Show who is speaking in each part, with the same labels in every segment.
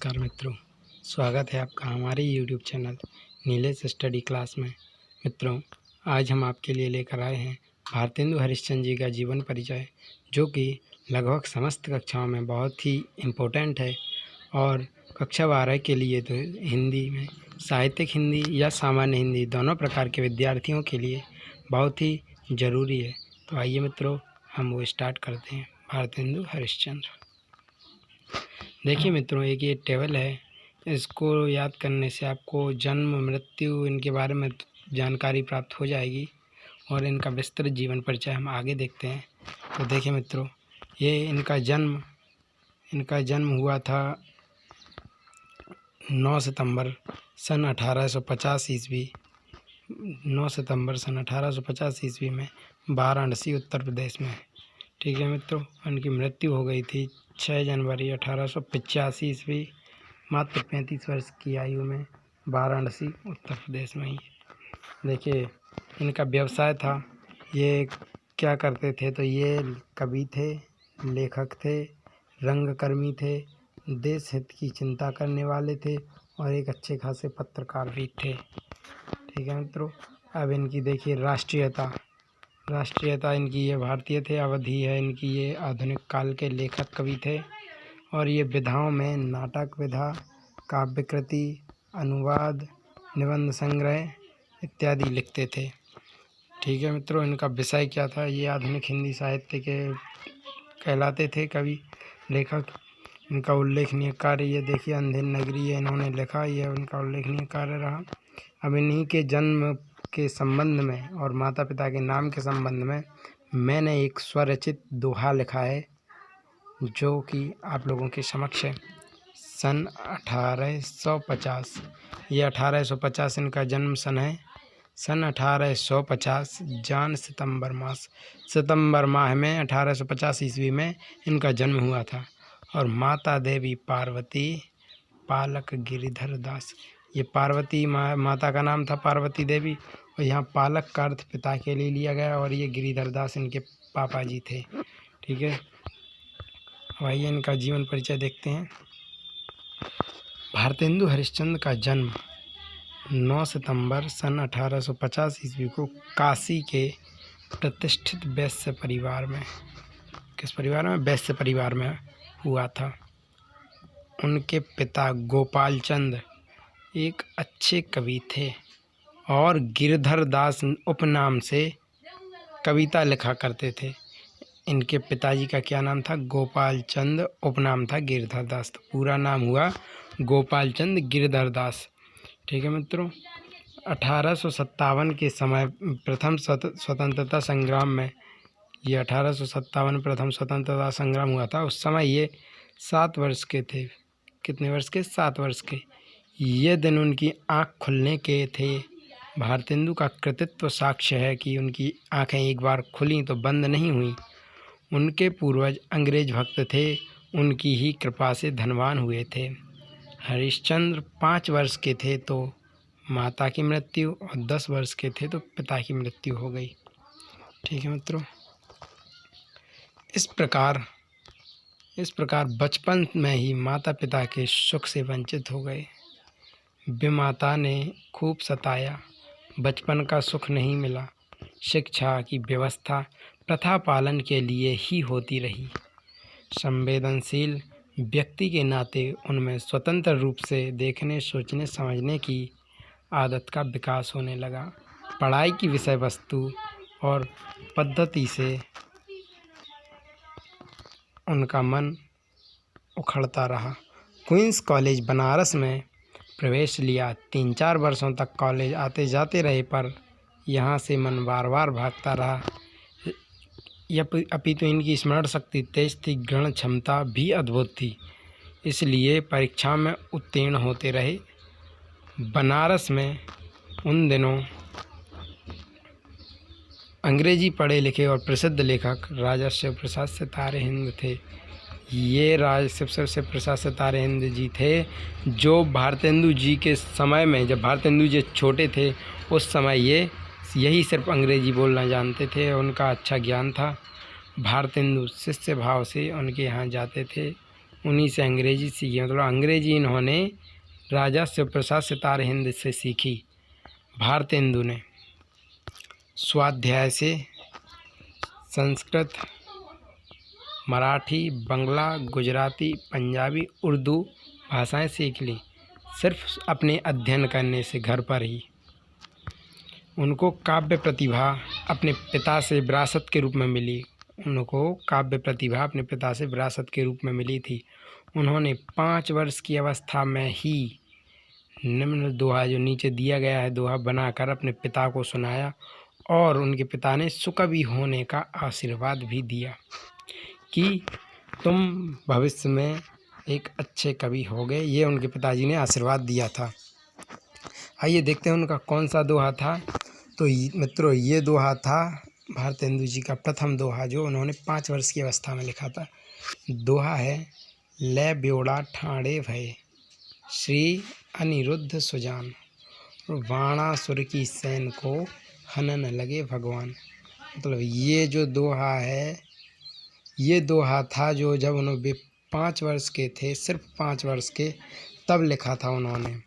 Speaker 1: नमस्कार मित्रों, स्वागत है आपका हमारे YouTube channel Nilesh study class में। मित्रों, आज हम आपके लिए लेकर आए हैं भारतेंदु हरिश्चंद्र जी का जीवन परिचय, जो कि लगभग समस्त कक्षाओं में बहुत ही इम्पोर्टेंट है और कक्षा 12 के लिए तो हिंदी में साहित्यिक हिंदी या सामान्य हिंदी दोनों प्रकार के विद्यार्थियों के लिए बहुत ही ज़रूरी है। तो आइए मित्रों, हम वो स्टार्ट करते हैं। भारतेंदु हरिश्चंद्र। देखिए मित्रों, एक ये टेबल है, इसको याद करने से आपको जन्म मृत्यु इनके बारे में जानकारी प्राप्त हो जाएगी और इनका विस्तृत जीवन परिचय हम आगे देखते हैं। तो देखिए मित्रों, ये इनका जन्म हुआ था 9 सितंबर सन 1850 ईस्वी 9 सितंबर सन 1850 ईस्वी में वाराणसी उत्तर प्रदेश में। ठीक है मित्रों, उनकी मृत्यु हो गई थी 6 जनवरी 1885 ईस्वी, मात्र 35 वर्ष की आयु में, वाराणसी उत्तर प्रदेश में ही। देखिए, इनका व्यवसाय था, ये क्या करते थे, तो ये कवि थे, लेखक थे, रंगकर्मी थे, देश हित की चिंता करने वाले थे और एक अच्छे खासे पत्रकार भी थे। ठीक है मित्रों, अब इनकी देखिए राष्ट्रीयता इनकी ये भारतीय थे। अवधि है इनकी, ये आधुनिक काल के लेखक कवि थे और ये विधाओं में नाटक विधा, काव्यकृति, अनुवाद, निबंध संग्रह इत्यादि लिखते थे। ठीक है मित्रों, इनका विषय क्या था, ये आधुनिक हिंदी साहित्य के कहलाते थे कवि लेखक। इनका उल्लेखनीय कार्य ये देखिए, अंधेर नगरी ये इन्होंने लिखा, ये उनका उल्लेखनीय कार्य रहा। अब इन्हीं के जन्म के संबंध में और माता पिता के नाम के संबंध में मैंने एक स्वरचित दोहा लिखा है, जो कि आप लोगों के समक्ष है। सन 1850, ये 1850 इनका जन्म सन है। सन 1850 जान सितंबर माह में 1850 ईस्वी में इनका जन्म हुआ था और माता देवी पार्वती, पालक गिरिधर दास। ये पार्वती माता का नाम था पार्वती देवी और यहाँ पालक का अर्थ पिता के लिए लिया गया और ये गिरिधर दास इनके पापा जी थे। ठीक है, अब आइए इनका जीवन परिचय देखते हैं। भारतेंदु हरिश्चंद्र का जन्म 9 सितंबर सन 1850 ईस्वी को काशी के प्रतिष्ठित वैश्य परिवार में, किस परिवार में, वैश्य परिवार में हुआ था। उनके पिता गोपाल चंद्र एक अच्छे कवि थे और गिरधर दास उपनाम से कविता लिखा करते थे। इनके पिताजी का क्या नाम था, गोपाल चंद, उपनाम था गिरधर दास, तो पूरा नाम हुआ गोपाल चंद गिरधर दास। ठीक है मित्रों, 1857 के समय प्रथम स्वतंत्रता संग्राम में, ये 1857 प्रथम स्वतंत्रता संग्राम हुआ था। उस समय ये 7 वर्ष के थे। कितने वर्ष के, 7 वर्ष के। ये दिन उनकी आँख खुलने के थे। भारतेंदु का कृतित्व साक्ष्य है कि उनकी आँखें एक बार खुली तो बंद नहीं हुई। उनके पूर्वज अंग्रेज भक्त थे, उनकी ही कृपा से धनवान हुए थे। हरिश्चंद्र 5 वर्ष के थे तो माता की मृत्यु और 10 वर्ष के थे तो पिता की मृत्यु हो गई। ठीक है मित्रों, इस प्रकार बचपन में ही माता पिता के सुख से वंचित हो गए। विमाता ने खूब सताया, बचपन का सुख नहीं मिला। शिक्षा की व्यवस्था प्रथा पालन के लिए ही होती रही। संवेदनशील व्यक्ति के नाते उनमें स्वतंत्र रूप से देखने, सोचने, समझने की आदत का विकास होने लगा। पढ़ाई की विषय वस्तु और पद्धति से उनका मन उखड़ता रहा। क्वींस कॉलेज बनारस में प्रवेश लिया। 3-4 वर्षों तक कॉलेज आते जाते रहे, पर यहाँ से मन बार बार भागता रहा। अपितु इनकी स्मरण शक्ति तेज थी, ग्रहण क्षमता भी अद्भुत थी, इसलिए परीक्षा में उत्तीर्ण होते रहे। बनारस में उन दिनों अंग्रेजी पढ़े लिखे और प्रसिद्ध लेखक राजा शिव प्रसाद सितारे हिंद थे। ये राजा शिव प्रसाद सितारे हिंद जी थे, जो भारतेंदु जी के समय में, जब भारतेंदु जी छोटे थे उस समय ये यही सिर्फ अंग्रेजी बोलना जानते थे। उनका अच्छा ज्ञान था। भारतेंदु शिष्य भाव से उनके यहाँ जाते थे, उन्हीं से अंग्रेजी सीखी, मतलब अंग्रेजी इन्होंने राजा शिवप्रसाद सितार हिंद से सीखी। भारतेंदु ने स्वाध्याय से संस्कृत, मराठी, बंगला, गुजराती, पंजाबी, उर्दू भाषाएं सीख ली, सिर्फ अपने अध्ययन करने से घर पर ही। उनको काव्य प्रतिभा अपने पिता से विरासत के रूप में मिली। उनको काव्य प्रतिभा अपने पिता से विरासत के रूप में मिली थी। उन्होंने 5 वर्ष की अवस्था में ही निम्न दोहा, जो नीचे दिया गया है, दोहा बनाकर अपने पिता को सुनाया और उनके पिता ने सुकवि होने का आशीर्वाद भी दिया कि तुम भविष्य में एक अच्छे कवि होगे। ये उनके पिताजी ने आशीर्वाद दिया था। आइए देखते हैं उनका कौन सा दोहा था। तो मित्रों, ये दोहा था भारतेंदु जी का प्रथम दोहा, जो उन्होंने 5 वर्ष की अवस्था में लिखा था। दोहा है, ले ब्योड़ा ठाणे भय श्री अनिरुद्ध सुजान, वाणासुर की सैन को हनन लगे भगवान। मतलब ये जो दोहा है, ये दोहा था जो जब उन्होंने 5 वर्ष के थे, सिर्फ 5 वर्ष के, तब लिखा था उन्होंने।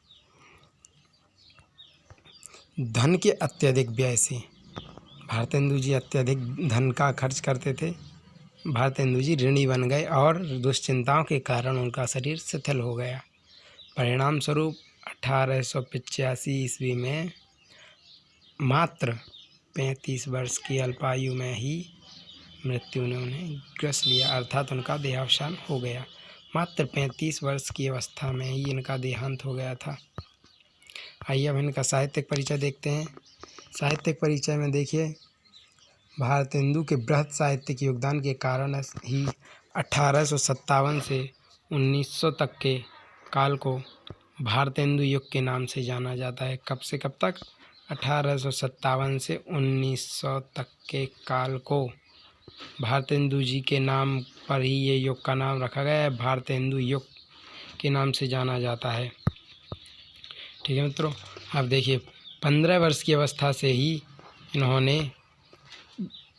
Speaker 1: धन के अत्यधिक व्यय से, भारतेंदु जी अत्यधिक धन का खर्च करते थे। भारतेंदु जी ऋणी बन गए और दुश्चिंताओं के कारण उनका शरीर शिथिल हो गया। परिणाम स्वरूप 1885 ईस्वी में मात्र 35 वर्ष की अल्पायु में ही मृत्यु ने उन्हें ग्रस लिया, अर्थात उनका देहावसान हो गया। मात्र 35 वर्ष की अवस्था में ही इनका देहांत हो गया था। आइए अब इनका साहित्यिक परिचय देखते हैं। साहित्यिक परिचय में देखिए, भारतेंदु के बृहत साहित्यिक योगदान के कारण ही 1857 से 1900 तक के काल को भारतेंदु युग के नाम से जाना जाता है। कब से कब तक? 1857 से 1900 तक के काल को भारतेंदु जी के नाम पर ही ये युग का नाम रखा गया है। भारतेंदु युग के नाम से जाना जाता है। ठीक है मित्रों, अब देखिए 15 वर्ष की अवस्था से ही इन्होंने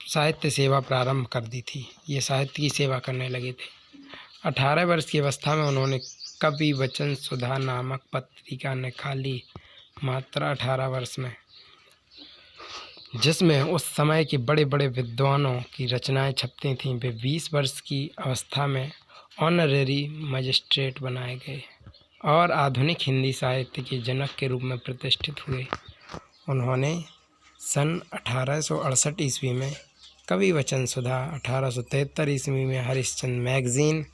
Speaker 1: साहित्य सेवा प्रारंभ कर दी थी। ये साहित्य की सेवा करने लगे थे। 18 वर्ष की अवस्था में उन्होंने कवि वचन सुधा नामक पत्रिका निकाली, मात्र 18 वर्ष में, जिसमें उस समय के बड़े बड़े विद्वानों की रचनाएं छपती थीं। वे 20 वर्ष की अवस्था में ऑनरेरी मजिस्ट्रेट बनाए गए और आधुनिक हिंदी साहित्य के जनक के रूप में प्रतिष्ठित हुए। उन्होंने सन 1868 ईस्वी में कवि वचन सुधा, 1873 ईस्वी में हरिश्चंद्र मैगजीन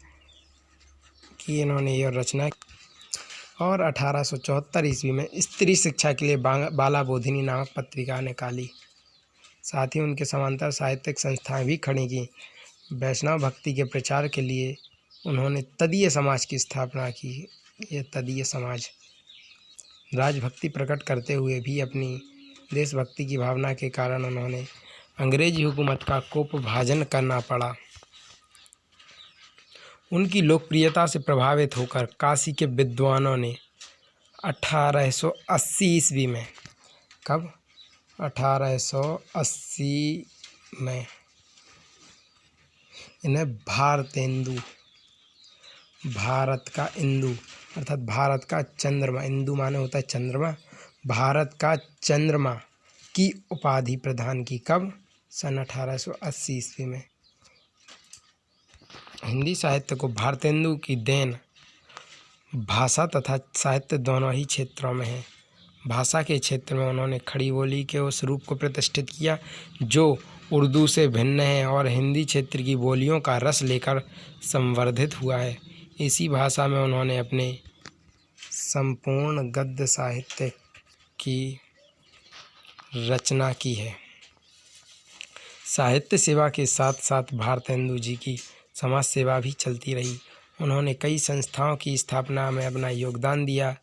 Speaker 1: की इन्होंने यह रचना, और 1874 ईस्वी में स्त्री शिक्षा के लिए बाला बोधिनी नामक पत्रिका निकाली। साथ ही उनके समांतर साहित्यिक संस्थाएं भी खड़ी की। वैष्णव भक्ति के प्रचार के लिए उन्होंने तदीय समाज की स्थापना की। ये तदीय समाज राजभक्ति प्रकट करते हुए भी अपनी देशभक्ति की भावना के कारण उन्होंने अंग्रेजी हुकूमत का कोपभाजन करना पड़ा। उनकी लोकप्रियता से प्रभावित होकर काशी के विद्वानों ने 1880 ईस्वी में, कब? 1880 में इन्हें भारतेंदु, भारत का इंदु अर्थात भारत का चंद्रमा, इंदु माने होता है चंद्रमा, भारत का चंद्रमा की उपाधि प्रदान की। कब? सन 1880 ईस्वी में। हिंदी साहित्य को भारतेंदु की देन भाषा तथा साहित्य दोनों ही क्षेत्रों में है। भाषा के क्षेत्र में उन्होंने खड़ी बोली के उस रूप को प्रतिष्ठित किया जो उर्दू से भिन्न है और हिंदी क्षेत्र की बोलियों का रस लेकर संवर्धित हुआ है। इसी भाषा में उन्होंने अपने संपूर्ण गद्य साहित्य की रचना की है। साहित्य सेवा के साथ साथ भारतेंदु जी की समाज सेवा भी चलती रही। उन्होंने कई संस्थाओं की स्थापना में अपना योगदान दिया।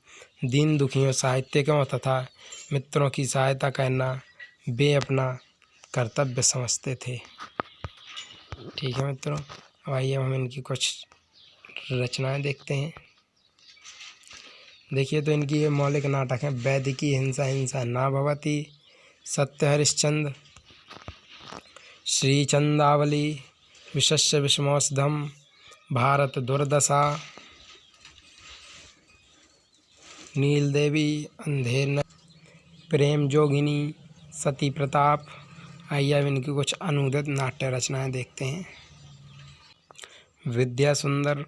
Speaker 1: दीन दुखियों, साहित्यिकों तथा मित्रों की सहायता करना वे अपना कर्तव्य समझते थे। ठीक है मित्रों, अब आइए हम इनकी कुछ रचनाएं देखते हैं। देखिए तो इनकी ये मौलिक नाटक हैं। वैदिकी हिंसा हिंसा ना भवति, सत्य हरिश्चंद्र, श्री चंदावली, विशस्य विषमौषधम, भारत दुर्दशा, नील देवी, अंधेर न, प्रेम जोगिनी, सती प्रताप। आइए अब इनकी कुछ अनुदित नाट्य रचनाएं देखते हैं। विद्या सुंदर,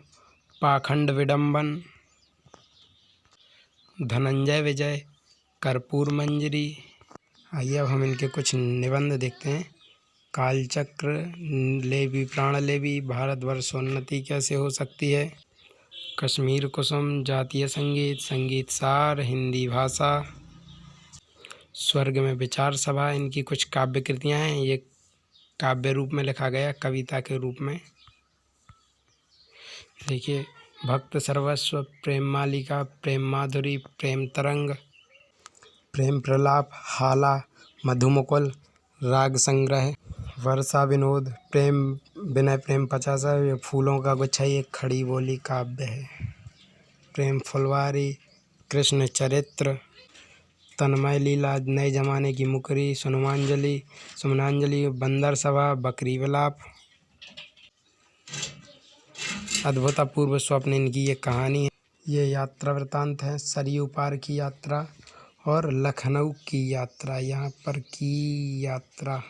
Speaker 1: पाखंड विडंबन, धनंजय विजय, कर्पूर मंजरी। आइए अब हम इनके कुछ निबंध देखते हैं। कालचक्र, लेवी प्राण लेवी, भारतवर्षोन्नति कैसे हो सकती है, कश्मीर कुसुम, जातीय संगीत, संगीत सार, हिंदी भाषा, स्वर्ग में विचार सभा। इनकी कुछ काव्य कृतियाँ हैं, ये काव्य रूप में लिखा गया, कविता के रूप में। देखिए, भक्त सर्वस्व, प्रेम मालिका, प्रेम माधुरी, प्रेम तरंग, प्रेम प्रलाप, हाला, मधुमुकुल, राग संग्रह, वर्षा विनोद, प्रेम विनय, प्रेम पचासा, ये फूलों का गुच्छा, ये खड़ी बोली काव्य है। प्रेम फुलवारी, कृष्ण चरित्र, तन्मय लीला, नए जमाने की मुकरी, सुमनांजलि, सुमनांजलि, बंदर सभा, बकरी विलाप, अद्भुत अपूर्व स्वप्न। इनकी ये कहानी है। ये यात्रा वृतांत है, सरयू पार की यात्रा और लखनऊ की यात्रा। यहाँ पर की यात्रा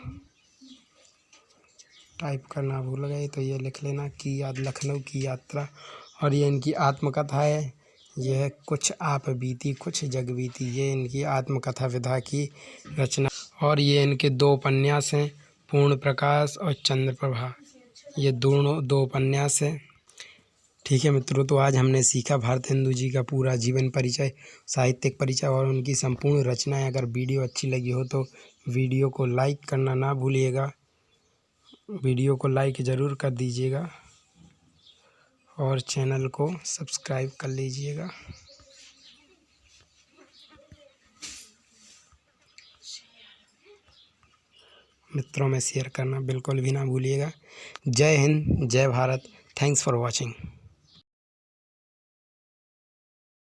Speaker 1: टाइप करना भूल गए तो ये लिख लेना, की याद, लखनऊ की यात्रा। और ये इनकी आत्मकथा है। यह कुछ आप बीती कुछ जग बीती, ये इनकी आत्मकथा विधा की रचना। और ये इनके दो उपन्यास हैं, पूर्ण प्रकाश और चंद्र प्रभा। ये दोनों दो उपन्यास हैं। ठीक है मित्रों, तो आज हमने सीखा भारतेंदु जी का पूरा जीवन परिचय, साहित्यिक परिचय और उनकी संपूर्ण रचनाएं। अगर वीडियो अच्छी लगी हो तो वीडियो को लाइक करना ना भूलिएगा, वीडियो को लाइक ज़रूर कर दीजिएगा और चैनल को सब्सक्राइब कर लीजिएगा। मित्रों में शेयर करना बिल्कुल भी ना भूलिएगा। जय हिंद, जय भारत। Thanks for watching.